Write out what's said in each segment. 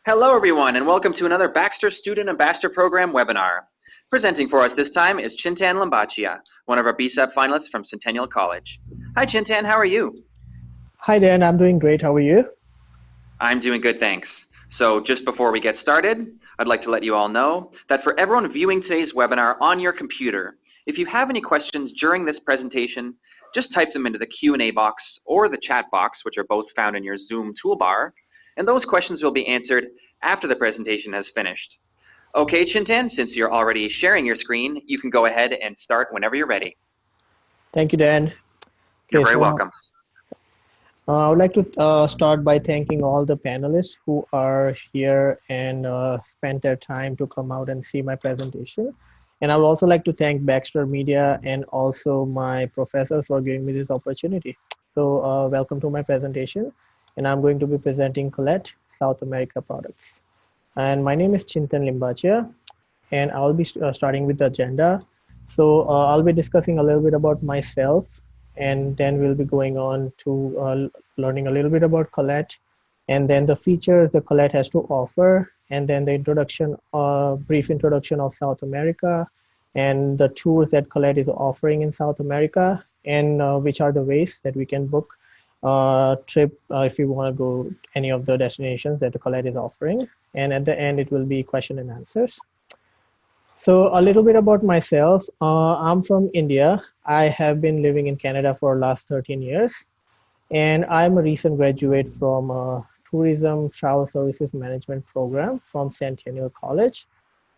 Hello, everyone, and welcome to another Baxter Student Ambassador Program webinar. Presenting for us this time is Chintan Limbachiya, one of our BSAP finalists from Centennial College. Hi, Chintan, how are you? Hi, Dan. I'm doing great. How are you? I'm doing good, thanks. So just before we get started, I'd like to let you all know that for everyone viewing today's webinar on your computer, if you have any questions during this presentation, just type them into the Q&A box or the chat box, which are both found in your Zoom toolbar, and those questions will be answered after the presentation has finished. Okay, Chintan, since you're already sharing your screen, you can go ahead and start whenever you're ready. Thank you, Dan. You're very welcome. I would like to start by thanking all the panelists who are here and spent their time to come out and see my presentation. And I would also like to thank Baxter Media and also my professors for giving me this opportunity. So welcome to my presentation. And I'm going to be presenting Colette, South America products. And my name is Chintan Limbachiya, and I'll be starting with the agenda. So I'll be discussing a little bit about myself, and then we'll be going on to learning a little bit about Colette, and then the features that Colette has to offer, and then the introduction, brief introduction of South America, and the tours that Colette is offering in South America, and which are the ways that we can book trip if you want to go any of the destinations that the Colette is offering. And at the end, it will be question and answers. So a little bit about myself. I'm from India. I have been living in Canada for the last 13 years. And I'm a recent graduate from a Tourism Travel Services Management program from Centennial College.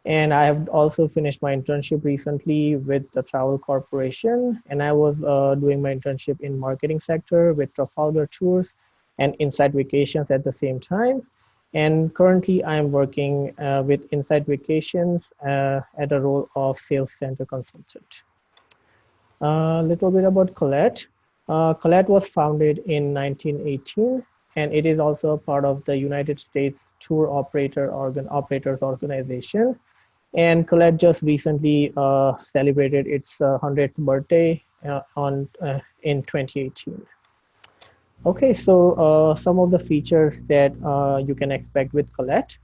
And I have also finished my internship recently with the Travel Corporation. And I was doing my internship in marketing sector with Trafalgar Tours and Insight Vacations at the same time. And currently I'm working with Insight Vacations at a role of sales center consultant. A little bit about Colette. Colette was founded in 1918, and it is also a part of the United States Tour Operators Organization. And Colette just recently celebrated its 100th birthday in 2018. Okay, so some of the features that you can expect with Colette.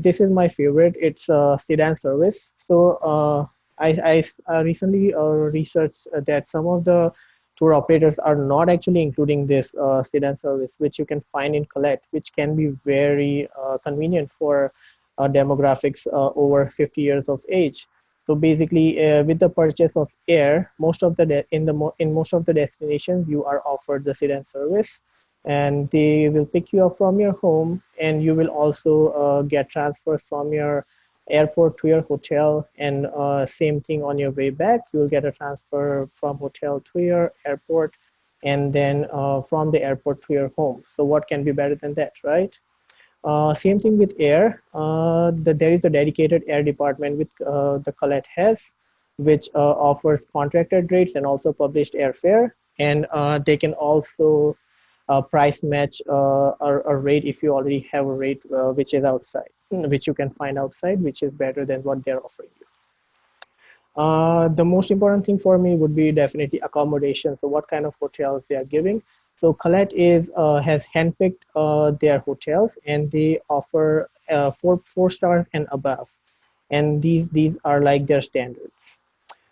This is my favorite. It's a sedan service. So I recently researched that some of the tour operators are not actually including this sedan service, which you can find in Colette, which can be very convenient for demographics over 50 years of age. So basically, with the purchase of air, most of the in most of the destinations you are offered the sedan service, and they will pick you up from your home, and you will also get transfers from your airport to your hotel, and same thing on your way back. You will get a transfer from hotel to your airport, and then from the airport to your home. So what can be better than that, right? Same thing with air. There is a dedicated air department with the Colette has, which offers contracted rates and also published airfare. And they can also price match a rate if you already have a rate which is outside, which you can find outside, which is better than what they're offering you. The most important thing for me would be definitely accommodation. So what kind of hotels they are giving. So Colette has handpicked their hotels, and they offer four stars and above. And these are like their standards.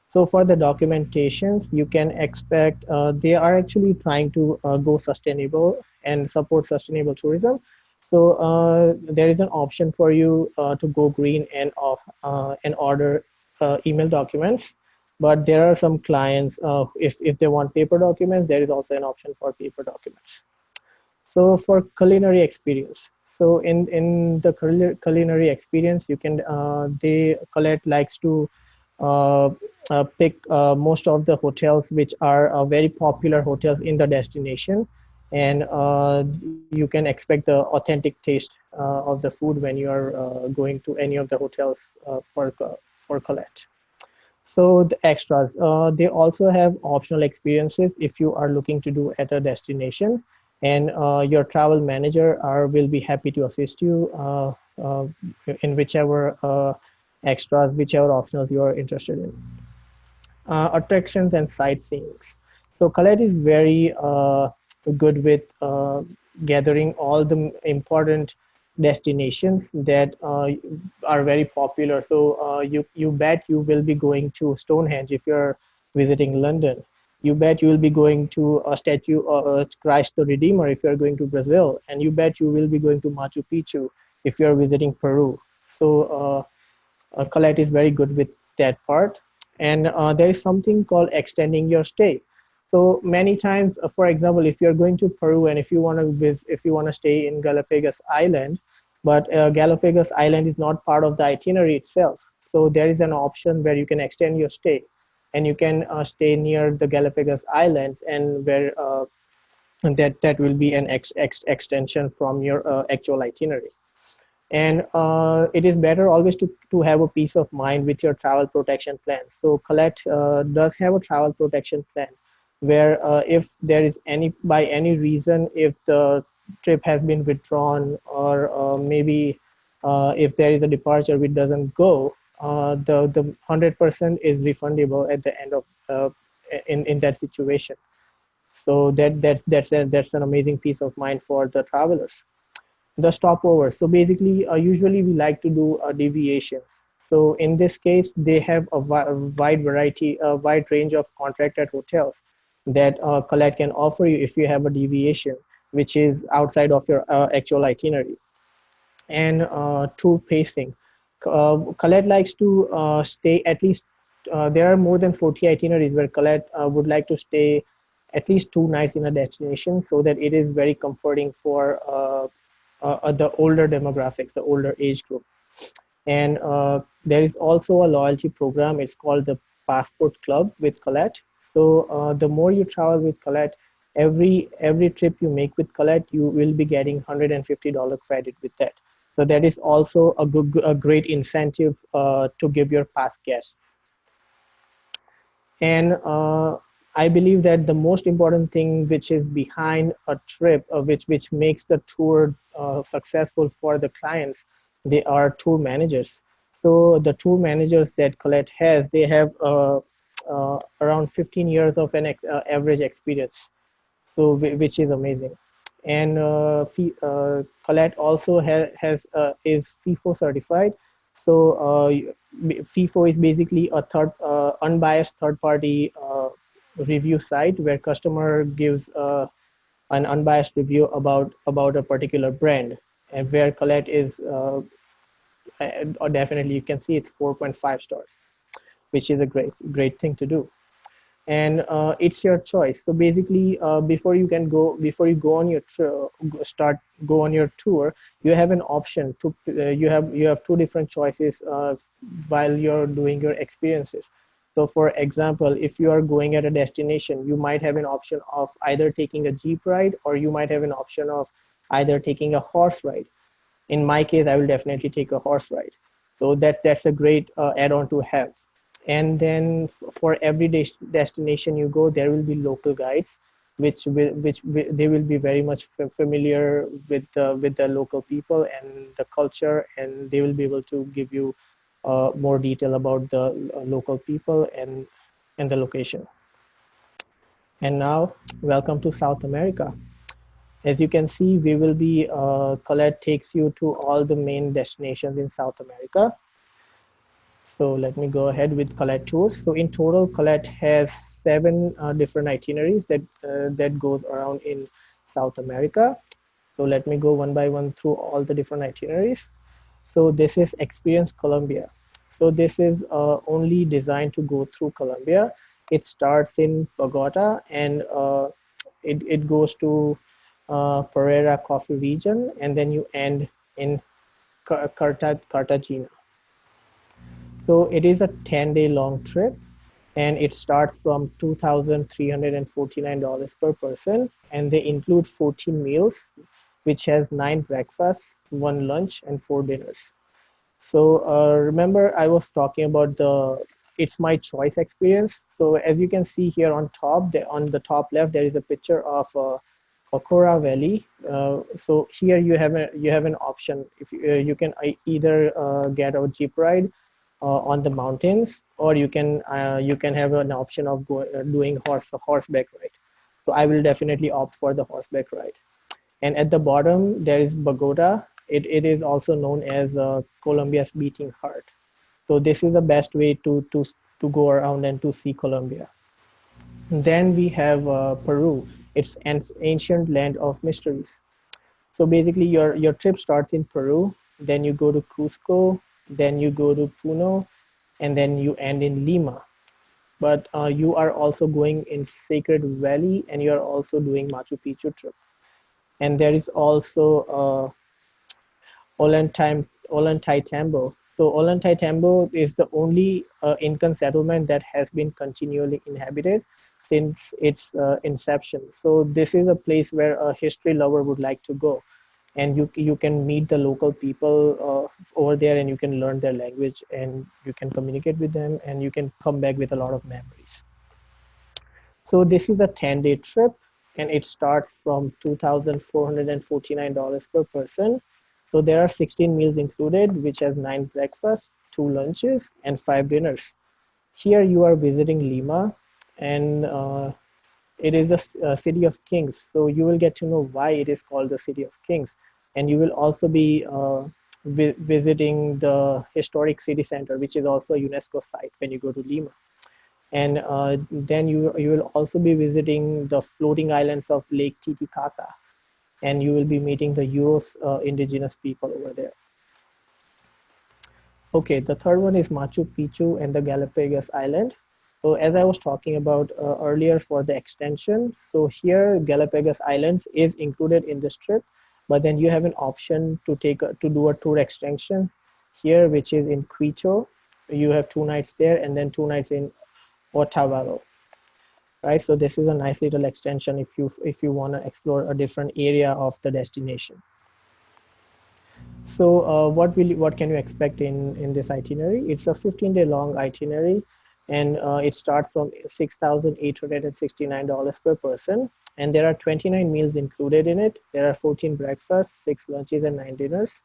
So for the documentation, you can expect they are actually trying to go sustainable and support sustainable tourism. So there is an option for you to go green and order email documents. But there are some clients, if they want paper documents, there is also an option for paper documents. So for culinary experience, so in the culinary experience, you can Colette likes to pick most of the hotels which are very popular hotels in the destination, and you can expect the authentic taste of the food when you are going to any of the hotels for Colette. So the extras, they also have optional experiences if you are looking to do at a destination, and your travel manager will be happy to assist you in whichever extras, whichever optionals you are interested in. Attractions and sightseeing. So Colette is very good with gathering all the important destinations that are very popular. So you bet you will be going to Stonehenge if you're visiting London. You bet you will be going to a statue of Christ the Redeemer if you're going to Brazil, and you bet you will be going to Machu Picchu if you're visiting Peru. So Colette is very good with that part. And there is something called extending your stay. So many times, for example, if you're going to Peru and if you want to stay in Galapagos Island, but Galapagos Island is not part of the itinerary itself. So there is an option where you can extend your stay, and you can stay near the Galapagos Island, and where that will be an extension from your actual itinerary. And it is better always to have a peace of mind with your travel protection plan. So Colette does have a travel protection plan where if there is by any reason, if the trip has been withdrawn, or maybe if there is a departure which doesn't go, the 100% is refundable at the end of in that situation. So that's an amazing peace of mind for the travelers. The stopover. So basically, usually we like to do deviations. So in this case, they have a wide variety, a wide range of contracted hotels that Colette can offer you if you have a deviation, which is outside of your actual itinerary. And tour pacing. Colette likes to stay at least, there are more than 40 itineraries where Colette would like to stay at least 2 nights in a destination, so that it is very comforting for the older demographics, the older age group. And there is also a loyalty program. It's called the Passport Club with Colette. So the more you travel with Colette, every trip you make with Colette, you will be getting $150 credit with that. So that is also a great incentive to give your past guests. And I believe that the most important thing which is behind a trip, which makes the tour successful for the clients, they are tour managers. So the tour managers that Colette has, they have around 15 years of an average experience, so which is amazing. And Colette also is FIFO certified. So FIFO is basically a unbiased third party review site where customer gives an unbiased review about a particular brand, and where Colette is definitely, you can see it's 4.5 stars, which is a great thing to do. And it's your choice. So basically, before you go on your go on your tour, you have an option to you have two different choices while you're doing your experiences. So for example, if you are going at a destination, you might have an option of either taking a jeep ride, or you might have an option of either taking a horse ride. In my case, I will definitely take a horse ride. So that's a great add-on to have. And then for every destination you go, there will be local guides, which they will be very much familiar with the local people and the culture, and they will be able to give you more detail about the local people and the location. And now, welcome to South America. As you can see, we will be Colette takes you to all the main destinations in South America. So let me go ahead with Colette tours. So in total, Colette has 7 different itineraries that goes around in South America. So let me go one by one through all the different itineraries. So this is Experience Colombia. So this is only designed to go through Colombia. It starts in Bogota, and it goes to Pereira Coffee region, and then you end in Cartagena. So it is a 10-day long trip, and it starts from $2,349 per person, and they include 14 meals, which has 9 breakfasts, 1 lunch, and 4 dinners. So remember, I was talking about the It's My Choice experience. So as you can see here on the top left, there is a picture of Cocora Valley. So here you have an option. If you can either get a jeep ride on the mountains, or you can have an option of doing horseback ride. So I will definitely opt for the horseback ride. And at the bottom, there is Bogota. It is also known as Colombia's beating heart. So this is the best way to go around and to see Colombia. Then we have Peru. It's an ancient land of mysteries. So basically, your trip starts in Peru, then you go to Cusco, then you go to Puno, and then you end in Lima. But you are also going in Sacred Valley, and you are also doing Machu Picchu trip. And there is also Ollantaytambo. So Ollantaytambo is the only Incan settlement that has been continually inhabited since its inception. So this is a place where a history lover would like to go, and you can meet the local people over there, and you can learn their language, and you can communicate with them, and you can come back with a lot of memories. So this is a 10-day trip, and it starts from $2,449 per person. So there are 16 meals included, which has 9 breakfasts, 2 lunches, and 5 dinners. Here you are visiting Lima, and it is the city of kings. So you will get to know why it is called the city of kings, and you will also be visiting the historic city center, which is also a UNESCO site when you go to Lima. And then you will also be visiting the floating islands of Lake Titicaca, and you will be meeting the Euros indigenous people over there. Okay, the third one is Machu Picchu and the Galapagos Island. So as I was talking about earlier for the extension, so here Galapagos Islands is included in this trip, but then you have an option to do a tour extension here, which is in Picchu. You have 2 nights there, and then 2 nights in Otavalo, right? So this is a nice little extension if you want to explore a different area of the destination. So what can you expect in this itinerary? It's a 15-day long itinerary, and it starts from $6,869 per person, and there are 29 meals included in it. There are 14 breakfasts, 6 lunches, and 9 dinners.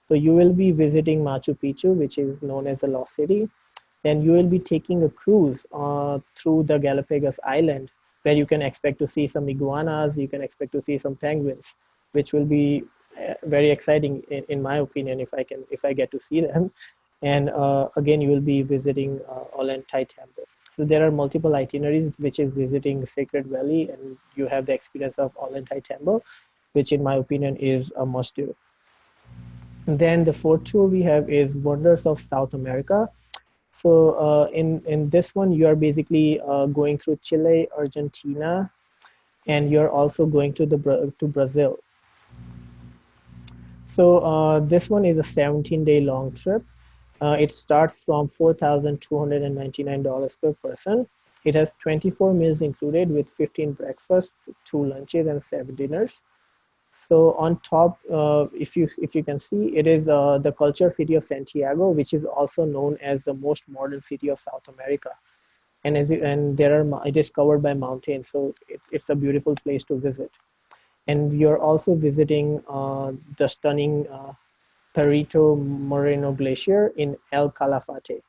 So you will be visiting Machu Picchu, which is known as the Lost City. Then you will be taking a cruise through the Galapagos Island, where you can expect to see some iguanas, you can expect to see some penguins, which will be very exciting in my opinion if I get to see them. And again, you will be visiting Ollantaytambo. So there are multiple itineraries, which is visiting Sacred Valley, and you have the experience of Ollantaytambo, which in my opinion is a must do. Then the fourth tour we have is Wonders of South America. So in this one, you are basically going through Chile, Argentina, and you're also going to Brazil. So this one is a 17-day long trip. It starts from $4,299 per person. It has 24 meals included with 15 breakfasts, 2 lunches, and 7 dinners. So on top, if you can see, it is the culture city of Santiago, which is also known as the most modern city of South America. And it is covered by mountains, so it's a beautiful place to visit. And you're also visiting the stunning Perito Moreno Glacier in El Calafate,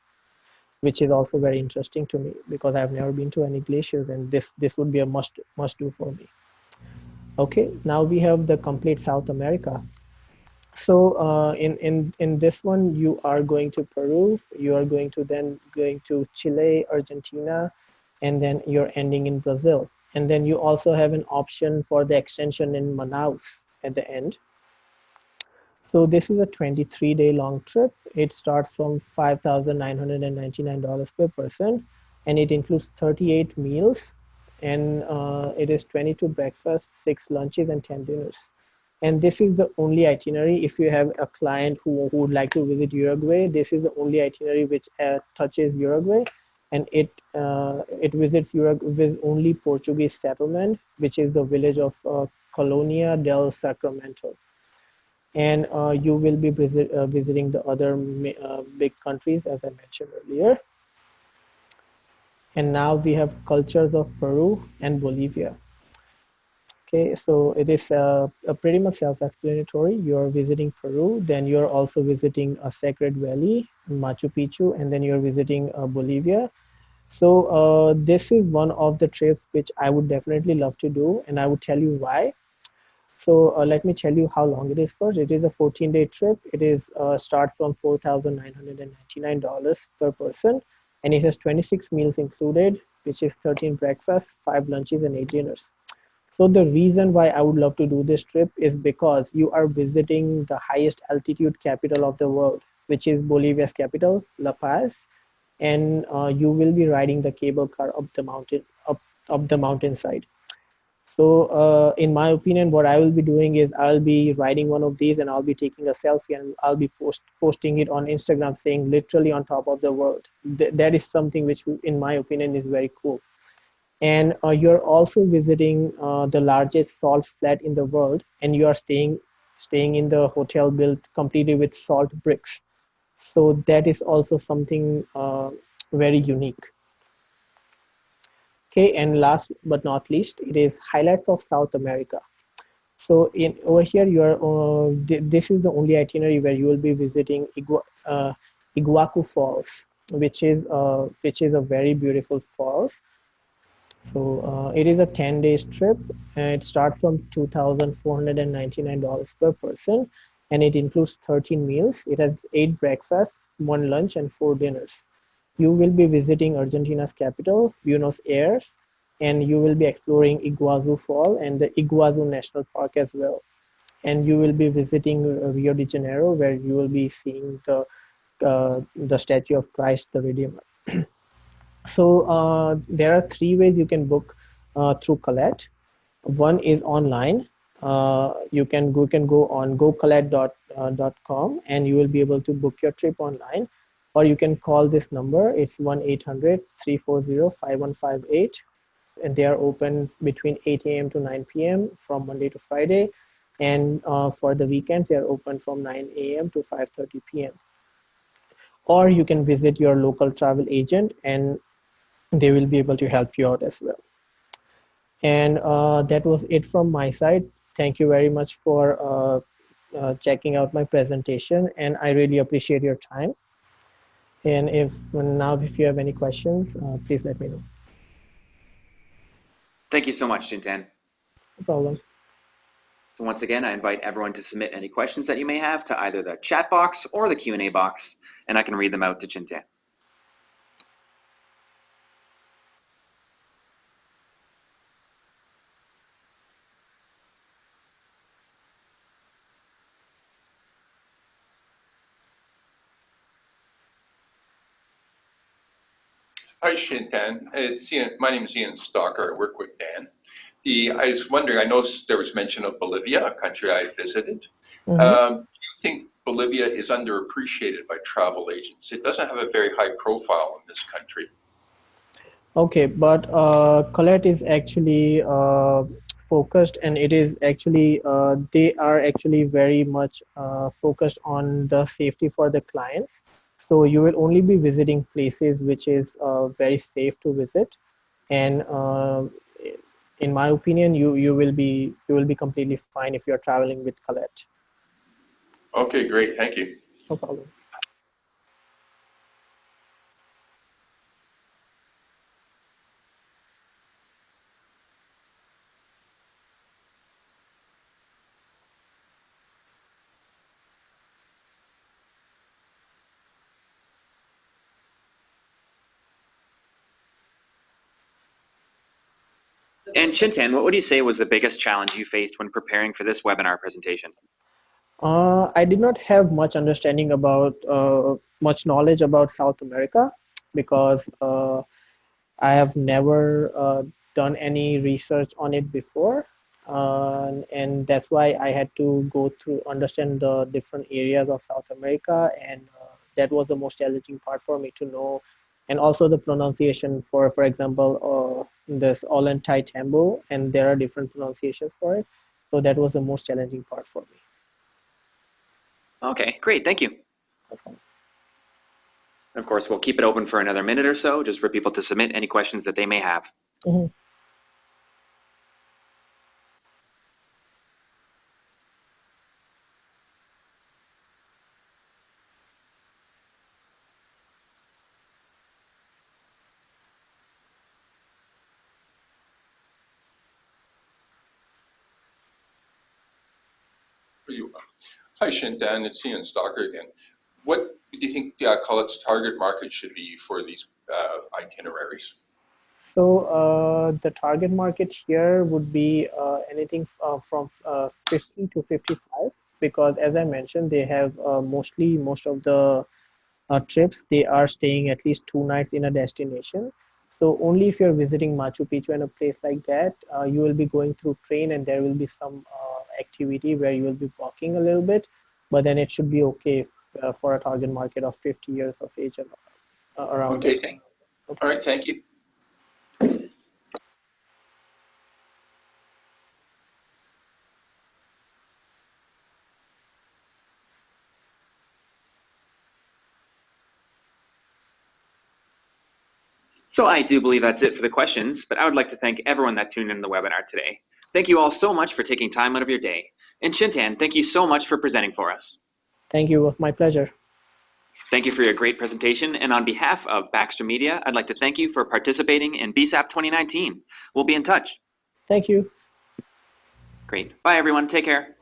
which is also very interesting to me because I've never been to any glaciers, and this would be a must do for me. Okay, now we have the complete South America. So in this one, you are going to Peru, you are going to Chile, Argentina, and then you're ending in Brazil. And then you also have an option for the extension in Manaus at the end. So this is a 23-day long trip. It starts from $5,999 per person, and it includes 38 meals, and it is 22 breakfasts, 6 lunches, and 10 dinners. And this is the only itinerary. If you have a client who would like to visit Uruguay, this is the only itinerary which touches Uruguay, and it visits Uruguay with only Portuguese settlement, which is the village of Colonia del Sacramento. And you will be visiting the other big countries, as I mentioned earlier. And now we have cultures of Peru and Bolivia. Okay, so it is a pretty much self-explanatory. You're visiting Peru, then you're also visiting a Sacred Valley, Machu Picchu, and then you're visiting Bolivia. So this is one of the trips which I would definitely love to do, and I would tell you why. So let me tell you how long it is for. It is a 14-day trip. It is starts from $4,999 per person, and it has 26 meals included, which is 13 breakfasts, 5 lunches, and 8 dinners. So the reason why I would love to do this trip is because you are visiting the highest altitude capital of the world, which is Bolivia's capital, La Paz, and you will be riding the cable car up the mountainside. So, in my opinion, what I will be doing is I'll be riding one of these and I'll be taking a selfie and I'll be posting it on Instagram saying literally on top of the world. That is something which, in my opinion, is very cool. And you're also visiting the largest salt flat in the world, and you are staying in the hotel built completely with salt bricks. So that is also something very unique. Okay, and last but not least, it is highlights of South America. So in over here, you are this is the only itinerary where you will be visiting Iguacu Falls, which is a very beautiful falls. So it is a 10 days trip, and it starts from $2,499 per person, and it includes 13 meals. It has 8 breakfasts, 1 lunch, and 4 dinners. You will be visiting Argentina's capital, Buenos Aires, and you will be exploring Iguazu Fall and the Iguazu National Park as well. And you will be visiting Rio de Janeiro, where you will be seeing the statue of Christ the Redeemer. So there are 3 ways you can book through Collect. One is online. You can go on gocollect.com and you will be able to book your trip online, or you can call this number. It's 1-800-340-5158, and they are open between 8 a.m. to 9 p.m. from Monday to Friday, and for the weekends they are open from 9 a.m. to 5:30 p.m. Or you can visit your local travel agent and they will be able to help you out as well. And that was it from my side. Thank you very much for checking out my presentation, and I really appreciate your time. And if you have any questions, please let me know. Thank you so much, Chintan. No problem. So once again, I invite everyone to submit any questions that you may have to either the chat box or the Q&A box, and I can read them out to Chintan. Hi, Chintan. My name is Ian Stalker. I work with Dan. I was wondering, I noticed there was mention of Bolivia, a country I visited. Do you think Bolivia is underappreciated by travel agents? It doesn't have a very high profile in this country. Okay, but Colette is actually focused, and it is actually they are actually very much focused on the safety for the clients. So you will only be visiting places which is very safe to visit, and in my opinion, you will be completely fine if you are traveling with Colette. Okay, great. Thank you. No problem. And Chintan, what would you say was the biggest challenge you faced when preparing for this webinar presentation? I did not have much knowledge about South America because I have never done any research on it before, and that's why I had to go through understand the different areas of South America, and that was the most challenging part for me to know, and also the pronunciation for example, this Ollantay Tambo, and there are different pronunciations for it, so that was the most challenging part for me. Okay, great. Thank you. Okay. Of course, we'll keep it open for another minute or so just for people to submit any questions that they may have. Mhm. Hi, Chintan. It's Ian Stalker again. What do you think College's target market should be for these itineraries? So the target market here would be anything from 50 to 55, because as I mentioned, they have most of the trips, they are staying at least 2 nights in a destination. So only if you're visiting Machu Picchu and a place like that, you will be going through train, and there will be some activity where you will be walking a little bit, but then it should be okay for a target market of 50 years of age and around Okay, that. Okay. All right, thank you. So I do believe that's it for the questions, but I would like to thank everyone that tuned in the webinar today. Thank you all so much for taking time out of your day. And Chintan, thank you so much for presenting for us. Thank you. It was my pleasure. Thank you for your great presentation. And on behalf of Baxter Media, I'd like to thank you for participating in BSAP 2019. We'll be in touch. Thank you. Great. Bye, everyone. Take care.